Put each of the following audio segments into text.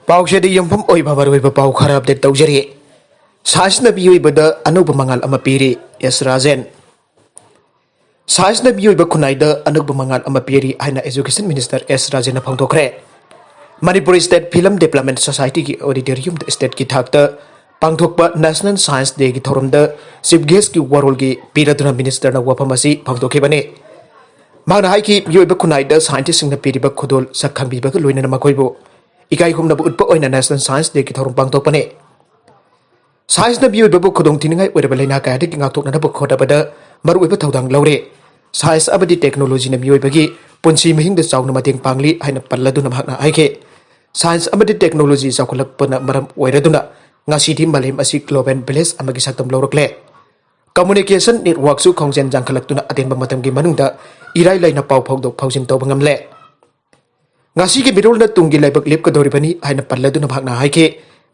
पाउसेदी यंफम ओइबा मरुइबा पाउ खरा अपडेट तौजरी साइंसना बियोइबदा अनौब मंगाल अमा पीरी एस राजेन साइंसना बियोइबा खुनाइदा अनौब मंगाल अमा पीरी हाइना एजुकेशन मिनिस्टर एस राजेन फोंदोखरे Manipur state film development society की ऑडिटोरियम स्टेट की थाकता पांगथोकपा नेशनल साइंस डे की थोरमदा चीफ गेस्ट की वरोल की पीरदुना मिनिस्टर ना वफम असी फोंदोखिबने मांगना हाई की बियोइबा खुनाइदा साइंटिस्ट सिंगना पीरिबा खुदोल सखंगबिबा लोइना मखोइबो इकाई खुमना उत्पा ओइना नेशनल साइंस डे की थोरम पांगथोकपने साइंस ना बियोइबा खुदोंग थिनिंगाई ओइरबा लेना कायदि की ngaktokna खोदबदा मरुइबा थौदांग लौरे साइंस अबदी टेक्नोलॉजी ना बियोइबगी पुंसी महिंग चाउना मतेंग पांगली हाइना पल्लदुना भागना हाइके साइंस अबदी टेक्नोलॉजी चाउखलकपना मरम ओइरदुना ngasithi malem asi global village amagi saktam lorokle communication network su khongjen jangkhalakuna atenba matamgi manungda irai laina pau phogdok phaujin tawba ngamle ngasi ki birol na tungi laibak lep ka doribani haina palladuna bhagna haike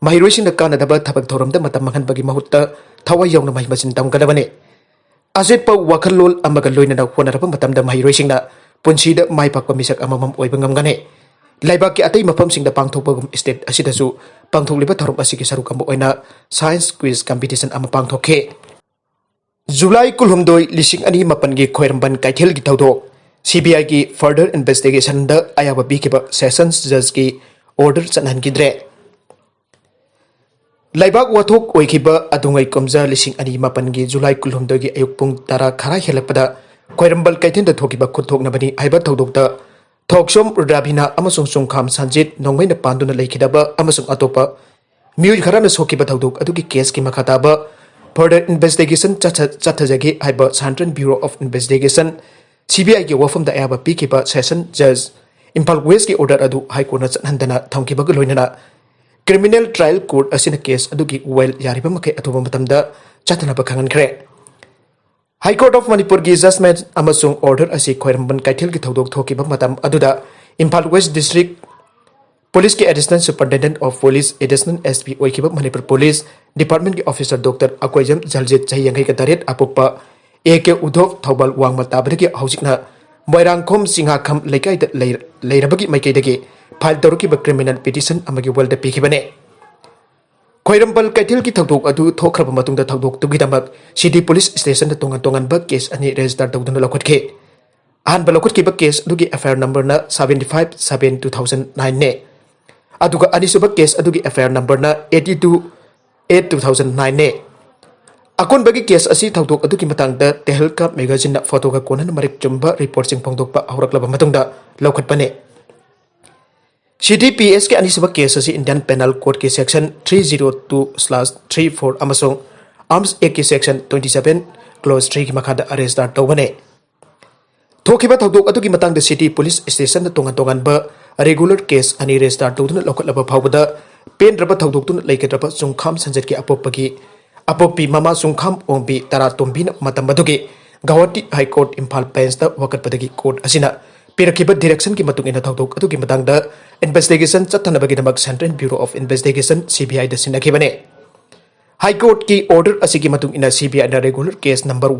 mahiroising na kana daba thabak thorom da matam mangan bagi mahutta thawai yawna mahi machin tam kadabane ajet pau wakhalol amaga loina na khona rapa matam da mahiroising na punsi da mai pakpa misak amamam oiba ngamgane laibak ki atai mafam sing da pangthokpagum state asidasu pangthokliba thorom asiki saruk amba oina science quiz competition ama pangthokhe July kulhumdoi lising ani mapan gi khoiramban kaithel gi thawdo CBI की further investigation the आयाबा बीकेबा sessions जज की order चनहनगिद्रे लाइबाक वाथोक ओइखिबा अदुंगै कमजा लिसिंग अनि मापन की जुलाई कुलहुमदगी अयुक पुंग तारा खरा हेलपदा खोइरम्बल कैथेन द थोकिबा खुथोकनबनी हाइबा थौदोकता थोकसोम रुद्राभिना अमसुंग सुंखाम संजित नोंगमैना पांदुना लेखिदबा अमसुंग अतोपा म्यूज खराना सोकिबा थौदोक अदुगी केस की मखाताबा फर्दर इन्वेस्टिगेशन चथजगी हाइबा central bureau of investigation CBI की वफम द आयाबा पीकिबा सेशन जज इम्फाल वेस्ट की ऑर्डर अदु हाई कोर्ट चनहंदना थंकिबग लोइनना क्रिमिनल ट्रायल कोर्ट असिन केस अदुगी वेल यारिबा मखे अथोबा मतमदा चथनबा खंगनखरे हाई कोर्ट ऑफ मणिपुर की जजमेंट अमसुंग ऑर्डर असि खोइरमबन काइथेल की थौदोक थोकिबा मतम अदुदा इम्फाल वेस्ट डिस्ट्रिक्ट पुलिस के additional superintendent of police additional SP ओइकिबा मणिपुर पुलिस डिपार्टमेंट की ऑफिसर डॉक्टर अकोइजम जलजित चाहि यंगै का तरेट अपोपा एके उधोग थौबल वांगमा ताबदगी हौजिकना मोइरांगखोम सिंहाखम लेकाइद लेरबगी माइकैदगी फाइल तौरकिबा क्रिमिनल पिटिशन अमगी वेल्ड पिखिबने खोइरम्बल कैथेल की थौदोक अदु थोखरबा मतुंगदा थौदोक तुगिदमक सिटी पुलिस स्टेशन द तोंगन तोंगनबा केस अनि रजिस्टर तौदुना लखटखे अहानबा लखटकिबा केस अदुगी एफआईआर नंबर ना 75/7/2009 ने अदुगा अनिसुबा केस अदुगी एफआईआर नंबर ना 82/8/2009 ने अकोन बगी केस असी थौदोक अदुकी मतंगदा तेहलका मैगजीन ना फोटो का कोनन मरिक चुंबा रिपोर्ट सिंग फोंदोकपा हौरकलबा मतुंगदा लौखटपने CTPS के अनिसुबा केस असी इंडियन पेनल कोड के सेक्शन 302/34 अमसोंग आर्म्स एक्ट के सेक्शन 27 क्लोज 3 की मखादा अरेस्ट तौबने थोखिबा थौदोक अदुकी मतंगदा सिटी पुलिस स्टेशन द तोंगन तोंगनबा रेगुलर केस अनि रजिस्टर तौदुना लौखटलबा फावबदा पेनद्रबा थौदोकतुना लेकेद्रबा सुंखाम संजत की अपोपगी अपोपी ममा सुंखाम ओंबी तरा तोंबी मतमदुगी Gauhati high court Imphal bench वकटपदगी कोर्ट असिना पिरखिबा डायरेक्शन की मतुंग इना थौदोक अदुगी मतंगदा इन्वेस्टिगेशन चथनबगीदमक central bureau of investigation CBI द सिनखिबने हाई कोर्ट की ऑर्डर असिगी मतुंग इना CBI ना रेगुलर केस नंबर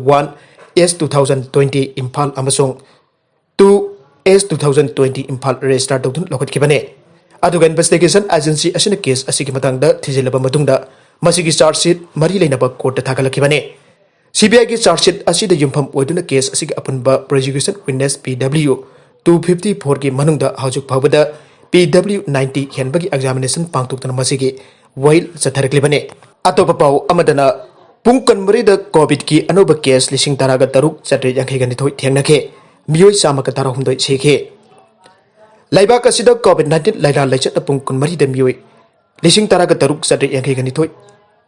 1/2020 इम्फाल अमसोंग 2/2020 इम्फाल रजिस्टर तौदुन लौखटखिबने अदुगा इन्वेस्टिगेशन एजेंसी असिना केस असिगी मतंगदा थिजिलबा मतुंगदा मसिगी चार्जशीट मरी लेनबा कोर्ट थागलखिबने CBI की चार्जशीट असिदा युमफम ओइदुना केस असिगी अपनबा प्रोसिक्यूशन विटनेस PW 254 की मनुंगदा हौजुक फावबदा PW 90 हेनबगी एग्जामिनेशन पांगतुकतना मसिगी वाइल चथरक्लिबने अतोपा पाउ अमदना पुंग कनमरीदा कोविड की अनोबा केस लिसिंग तरागा तरुक चट्रे यांखैगनिथोय थेंगनखे मियोय सामका ताराहुमदोय सेखे लाइबाक असिदा कोविड 19 लाइरा लाइचत पुंग कनमरीदा मियोय लिसिंग तरागा तरुक चट्रे यांखैगनिथोय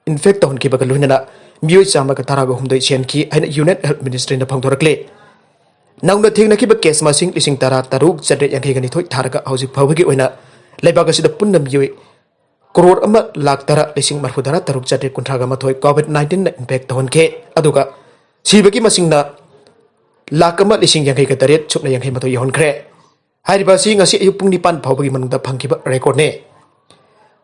इन्फेक्ट तौनखिबगा लोइनना मियोय चामगा तारागा हुमदोय सेनखि हाइना यूनियन हेल्थ मिनिस्ट्री ना फंगदोरक्ले नाउना थेंगनखिबा केस मासिंग लिसिंग तरा तरुक चट्रे यांखैगनिथोय थारगा हौजिक फावबगी ओइना लाइबाक असिदा पुन्ना मियोय करोड़ अमा लाख तरा लिसिंग मरफुदरा तरुक चट्रे कुंथ्रागा मथोय कोविड 19 ना इम्पैक्ट तौनखे अदुगा सिबगी मसिंगना लाख अमा लिसिंग यांखैगा तरेट सुपना यांखै मथोय यहोनख्रे हाइरिबा सि ngasi ayuk pung 9 फावबगी मनंगदा फंखिबा रेकॉर्ड ने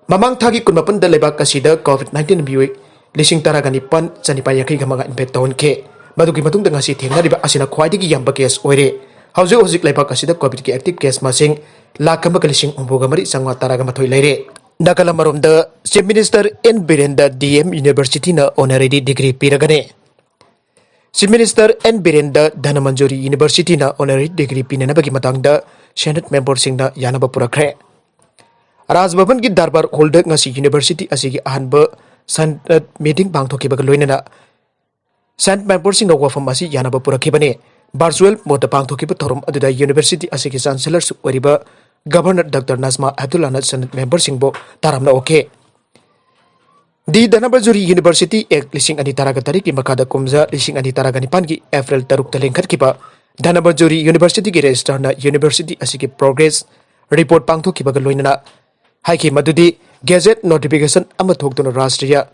ममांग थागी कुनमपन द लेबाक असिदा कोविड 19 बियोय लिसिंग तरागा निपान चनिपा यांखैगा मगा इम्पैक्ट तौनखे मदुगी मतुंग द ngasi थेंगनारिबा असिना ख्वाइदगी यamba केस ओइरे हौजे हौजिक लेबाक असिदा कोविड की एक्टिव केस मासिंग लाख अमा लिसिंग 9,900 तरागा मथोय लेरे Nakalamarom da Chief Minister N Birenda DM University na honorary degree piragane. Chief Minister N Birenda Dhanamanjori University na honorary degree pinanabagi matang da Senate member sing na yanaba purakre. Raj Bhavan ki darbar holder ngasi university asigi ahanba Senate meeting pangthokibag loinana Senate member sing na wafam asi yanaba purakibane. Virtual mota pangthokiba thorum aduda university asigi chancellor su oriba Governor Dr. Nazma Abdullah Senate member singbo taramna oke. Di Dhanamanjori University ek lising ani taraga tariki makada kumza lising ani taraga nipangi April taruk talengkat kiba Dhanamanjori University ki registrar na university asigi progress report pangthokiba loinana haiki madudi gazette notification ama thokduna Rashtriya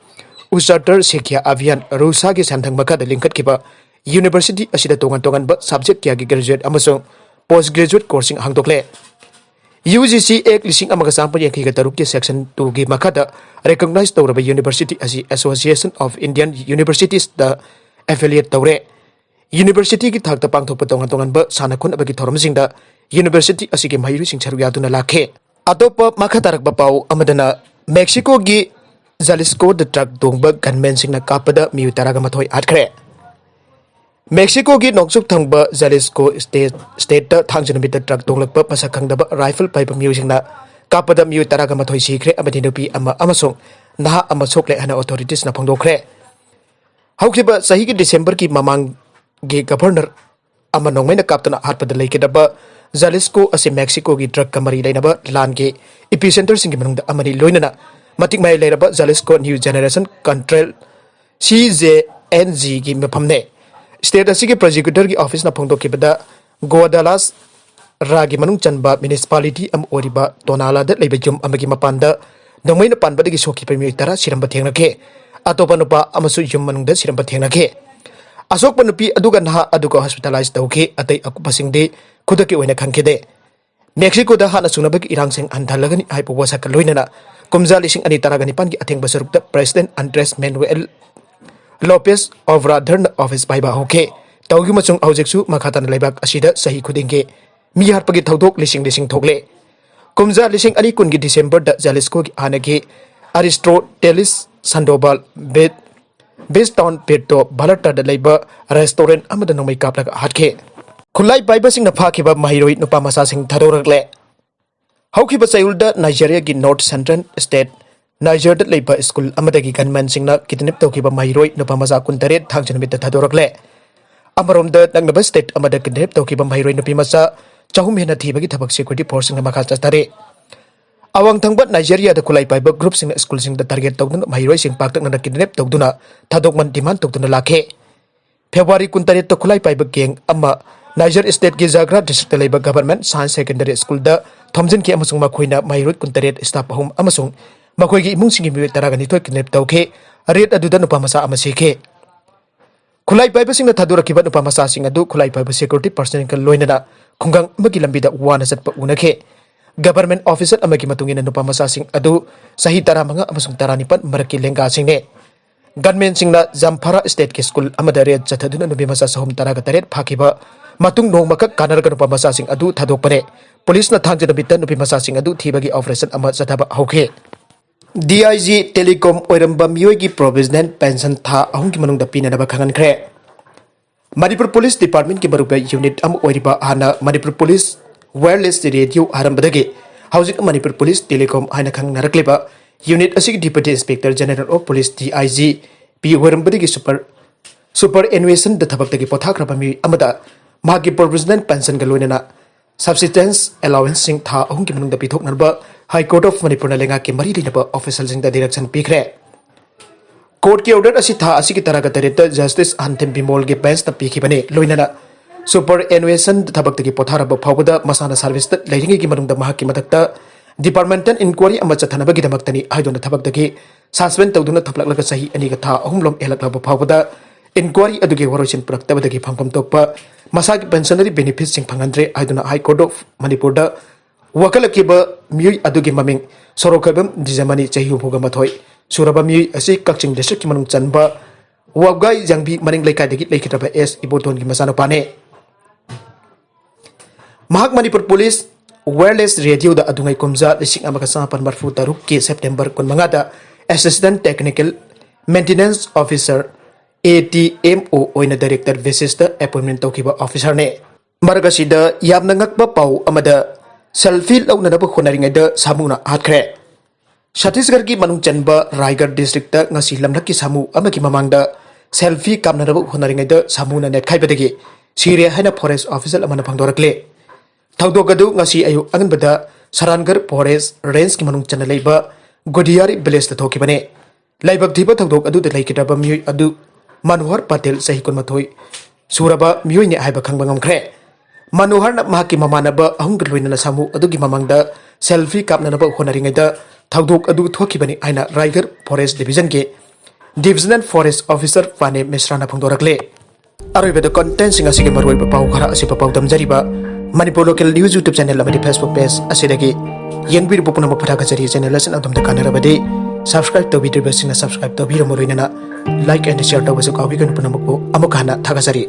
Uchatar Shiksha Abhiyan Rusa ki samthang makada lengkat kiba University asida tongan ba subject kya ki graduate amasong postgraduate coursing hangdokle. UGC ek lising amaga sampan yang kiga taruk ki section 2 gi makada recognize tawraba university asi Association of Indian Universities da affiliate tawre. University ki thakta pangthokpa tongan ba sanakun abagi thorom singda university asi ki mahiru sing charu yaduna lakhe. Atopa makatarak ba pau amadana Mexico gi Jalisco the truck dongba gunmen singna kapada miu taraga mathoi atkre. Mexico ki noksuk thangba Jalisco state ta thangjinamita truck donglakpa pasakangdaba rifle paipa music na kapada miu taraga mathoi sikre amadi nupi ama amasong naha ama sokle hana authorities na phangdokre. Haukiba sahi ki December ki mamang gi governor ama nongmai na kaptana hatpada leikidaba Jalisco ase Mexico ki truck kamari leinaba lan ge epicenter singi manungda amani loinana matik mai leiraba Jalisco new generation control CJNG gi maphamne. State asigi prosecutor ki office na phongdokibada Guadalas ragi manung chanba municipality am oriba Tonala da leibajum amagi mapanda nongmai na panbada gi sokhi pami tara siramba thengnake atopa nupa amasu yum manung da siramba thengnake asok panupi aduga naha aduga hospitalized tawke atai akupasingde khudaki oina khangkede Mexico da hana sunabagi irangseng andhalagani haipo wasaka loinana kumza lising ani taragani pan gi atheng basarukta President Andres Manuel Lopez Obrador office baiba hoke taugi machung aujeksu makhatan leibak asida sahi khudingge mi harpagi thodok lising thokle kumza lising ani kun gi December da Jalisco gi anagi Aristoteles Sandoval based on Pedro Balata da leiba restaurant amada nomai kaplaka hatke khulai baiba sing na phakiba mahiroi nupa masa sing thadorakle haukiba sayulda Nigeria gi North Central State Niger da leiba school amadagi gunman singna kidnap tawkiba mahiroi nupa masa kuntaret thangjanamita thadorakle amaromda nangnaba state amada kidnap tawkiba mahiroi nupi masa chahum hena thibagi thabak security force singna makha chastare awang thangba Nigeria da khulai paiba group sing school sing da target tawduna mahiroi sing paktak na kidnap tawduna thadokman demand tawduna lakhe February kuntaret to khulai paiba geng ama Niger State ki Zagra district da leiba government science secondary school da thomjin ki amasung makhoina mahiroi kuntaret staff ahum amasung makoi gi imung singi mi taraga ni toy kidnap tawke red aduda nupa masa amasike khulai paiba sing na thadura kiba nupa masa sing adu khulai paiba security personnel kan loinana khungang magi lambida wana satpa unake government officer amagi matungina nupa masa sing adu sahi tara manga amasung tara nipan maraki lenga singne gunmen singna Zamfara state ki school amada red chathaduna nubi masa sahum taraga taret phakiba matung nong makak kanarga nupa masa sing adu thadok pare police na thangjana bitan nubi masa sing adu thibagi operation ama chathaba hauke DIG Telecom oiramba mioi gi provisional pension tha ahung ki manung da pina da bakhangan khre Manipur Police Department ki barupa unit am oiriba hana Manipur Police wireless radio arambadagi housing Manipur Police Telecom hana khang narakleba unit asig Deputy Inspector General of Police DIG P oirambadagi superannuation da thabak dagi pothakraba mi amada magi provisional pension ga loinana subsistence allowance sing tha ahung ki manung da pithok narba High Court of Manipur na lenga ke mari dinaba official sing da direction pikre court ki order asi tha asi ki taraga tareta justice Anthem Bimol ge bench ta pikhi bane loinana superannuation thabak tagi potharaba phawda masana service ta leiringi ki manung da mahak ki matakta departmental inquiry ama chathana bagi damaktani haidona thabak tagi suspend tawduna thaplak laga sahi ani ga tha ahum lom elak laba phawda inquiry aduge worosin prakta badagi phangpam tokpa masagi pensionary benefits sing phangandre haidona High Court of Manipur da wakala kiba miui adugi maming sorokabam dijamani chahiu hoga mathoi suraba miui asi kakching district ki manung chanba wagai jangbi maning lekai degi lekitaba S iboton ki masano pane mahak Manipur Police wireless radio da adungai kumza lising amaka sapan marfu taruk ki September kun mangada assistant technical maintenance officer ATMO oina director basis da appointment tokiba officer ne margasida yamna ngakba pau amada selfie launa da khonaringai da samuna hatkre Chhattisgarh ki manung chanba Raigarh district ta ngasi lamnak ki samu amaki mamangda selfie kamna da khonaringai da samuna net khaibadagi Syria hana forest officer amana phangdorakle Thagdogadu ngasi ayu anganbada Sarangarh forest range ki manung chana leiba Godiyari village ta thokibane laibak thiba thagdog adu da laikidaba miyoi adu Manohar Patel sahi kun mathoi suraba miyoi ne haiba khangba ngamkhre Manohar na mahaki mamanaba ahung gluina na samu adu ki mamangda selfie kapna na ba khonaringai da thagdog adu thokibani aina Raigarh forest division ke divisional forest officer Pane Misra na phangdorakle Aroibada content singa sige maroi pa pau khara asi pa pau damjariba Manipur local news YouTube channel amadi Facebook page asidagi yengbir bupuna mapatha kachari channel asin adom da kanarabadi subscribe to video basina subscribe to biro moroina na like and share to basu kawi kan punamako amukana thakasari